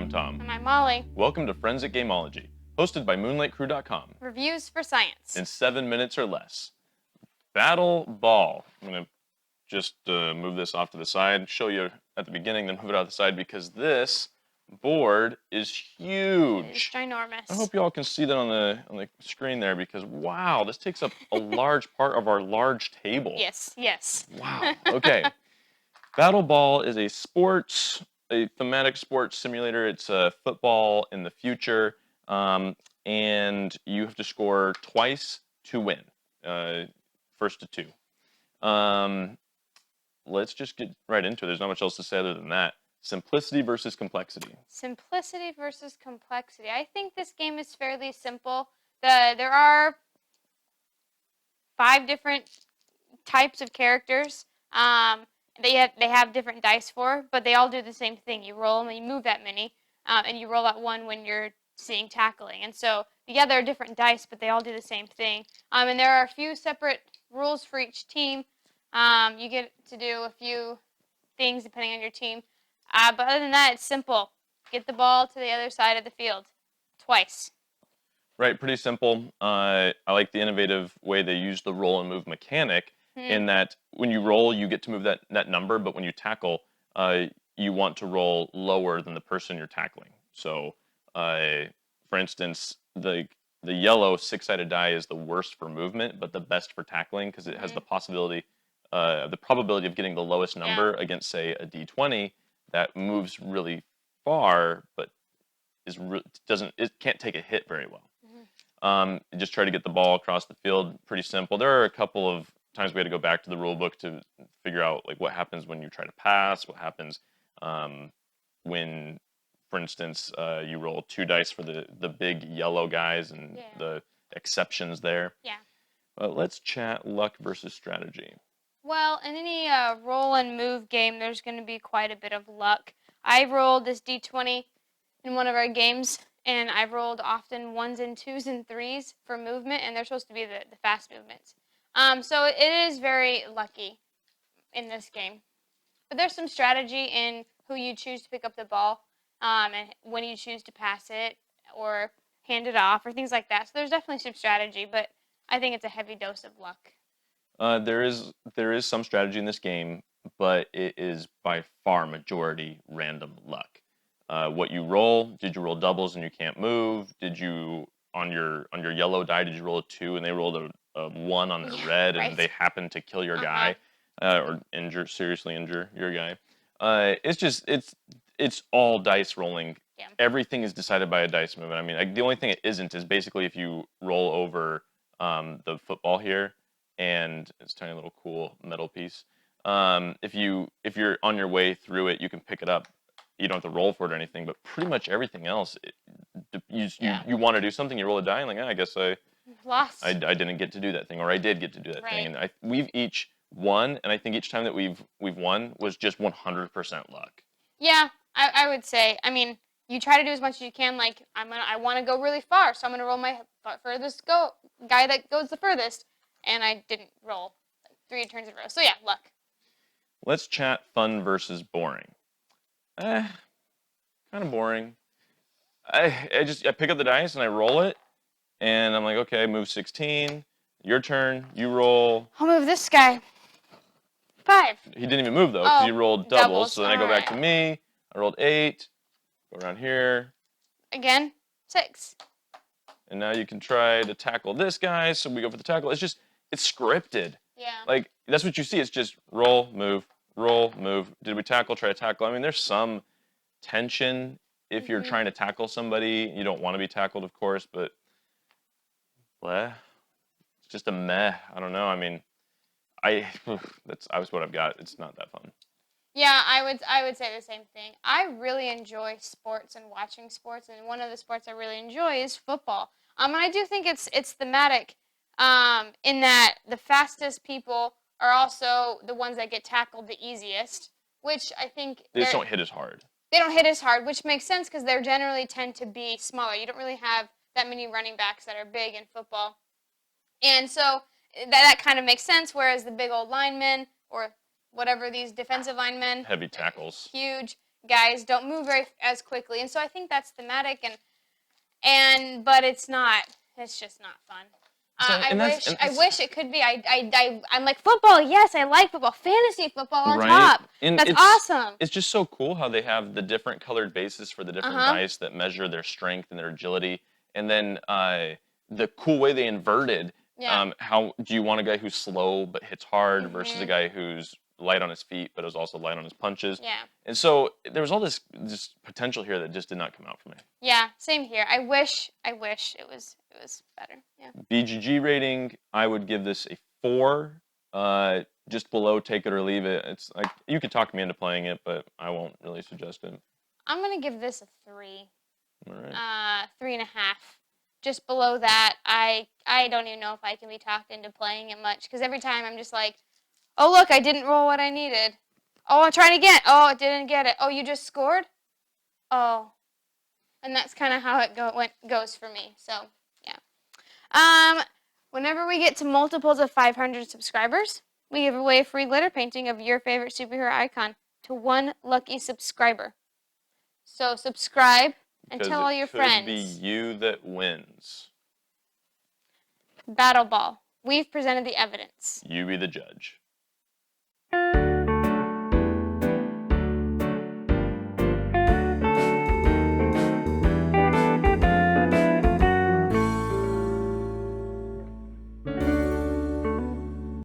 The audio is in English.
I'm Tom. And I'm Molly. Welcome to Friends at Gameology, hosted by MoonlightCrew.com. Reviews for science. In 7 minutes or less. Battleball. I'm going to just move this off to the side, show you at the beginning, then move it out to the side because this board is huge. It's ginormous. I hope you all can see that on the screen there because, wow, this takes up a large part of our large table. Yes. Wow. Okay. Battleball is a thematic sports simulator. It's football in the future, and you have to score twice to win, first to two. Let's just get right into it. There's not much else to say other than that. Simplicity versus complexity. Simplicity versus complexity. I think this game is fairly simple. There are 5 different types of characters. They have different dice for, but they all do the same thing. You roll them and you move that many, and you roll out one when you're seeing tackling. And so, yeah, there are different dice, but they all do the same thing. And there are a few separate rules for each team. You get to do a few things depending on your team. But other than that, it's simple. Get the ball to the other side of the field twice. Right, pretty simple. I like the innovative way they use the roll and move mechanic in that when you roll, you get to move that number, but when you tackle, you want to roll lower than the person you're tackling. So, for instance, the yellow 6-sided die is the worst for movement, but the best for tackling because it has the probability of getting the lowest number against, say, a D20 that moves really far, but it can't take a hit very well. Just try to get the ball across the field. Pretty simple. There are a couple of times we had to go back to the rule book to figure out like what happens when you try to pass, what happens when, for instance, you roll 2 dice for the big yellow guys and the exceptions there. Yeah. Let's chat luck versus strategy. Well, in any roll and move game, there's going to be quite a bit of luck. I rolled this D20 in one of our games, and I've rolled often 1s and 2s and 3s for movement, and they're supposed to be the fast movements. So it is very lucky in this game. But there's some strategy in who you choose to pick up the ball, and when you choose to pass it or hand it off or things like that. So there's definitely some strategy, but I think it's a heavy dose of luck. There is some strategy in this game, but it is by far majority random luck. What you roll, did you roll doubles and you can't move? Did you, on your yellow die, did you roll a 2 and they rolled a 1 on their red and they happened to kill your guy or seriously injure your guy? It's all dice rolling. Yeah. Everything is decided by a dice movement. I mean, the only thing it isn't is basically if you roll over the football here, and it's a tiny little cool metal piece. If you're on your way through it, you can pick it up. You don't have to roll for it or anything, but pretty much everything else, you want to do something, you roll a die, and I guess I lost. I didn't get to do that thing, or I did get to do that thing, and we've each won, and I think each time that we've won was just 100% luck. Yeah, I would say. I mean, you try to do as much as you can. Like I want to go really far, so I'm gonna roll my furthest guy that goes the furthest, and I didn't roll 3 turns in a row. So yeah, luck. Let's chat fun versus boring. Kind of boring. I pick up the dice and I roll it, and I'm like, okay, move 16. Your turn. You roll. I'll move this guy. 5. He didn't even move though, because you rolled doubles. So then I go back to Right. me. I rolled 8. Go around here. Again, 6. And now you can try to tackle this guy. So we go for the tackle. It's scripted. Yeah. Like that's what you see. It's just roll, move, roll, move. Did we tackle? Try to tackle. I mean, there's some tension if you're trying to tackle somebody. You don't want to be tackled, of course, but bleh. It's just a meh. I don't know. I mean, that's what I've got. It's not that fun. Yeah, I would say the same thing. I really enjoy sports and watching sports, and one of the sports I really enjoy is football. And I do think it's thematic, in that the fastest people are also the ones that get tackled the easiest, which I think they just don't hit as hard. They don't hit as hard, which makes sense because they generally tend to be smaller. You don't really have that many running backs that are big in football, and so that kind of makes sense. Whereas the big old linemen or whatever these defensive linemen, heavy tackles, huge, guys don't move as quickly, and so I think that's thematic, but it's not. It's just not fun. So, I wish it could be. I'm like football. Yes, I like football. Fantasy football on top. And That's awesome. It's just so cool how they have the different colored bases for the different dice that measure their strength and their agility, and then the cool way they inverted. Yeah. How do you want a guy who's slow but hits hard versus a guy who's light on his feet but is also light on his punches? Yeah. And so there was all this potential here that just did not come out for me. Yeah, same here. I wish it was better. Yeah. BGG rating, I would give this a 4. Just below take it or leave it. It's like you could talk me into playing it, but I won't really suggest it. I'm gonna give this a 3. All right. 3.5. Just below that, I don't even know if I can be talked into playing it much because every time I'm just like, oh look, I didn't roll what I needed. Oh, I'm trying again. Oh, I didn't get it. Oh, you just scored. Oh, and that's kind of how it goes for me. So yeah. Whenever we get to multiples of 500 subscribers, we give away a free glitter painting of your favorite superhero icon to one lucky subscriber. So subscribe and tell all your friends. Because it could be you that wins. Battleball. We've presented the evidence. You be the judge.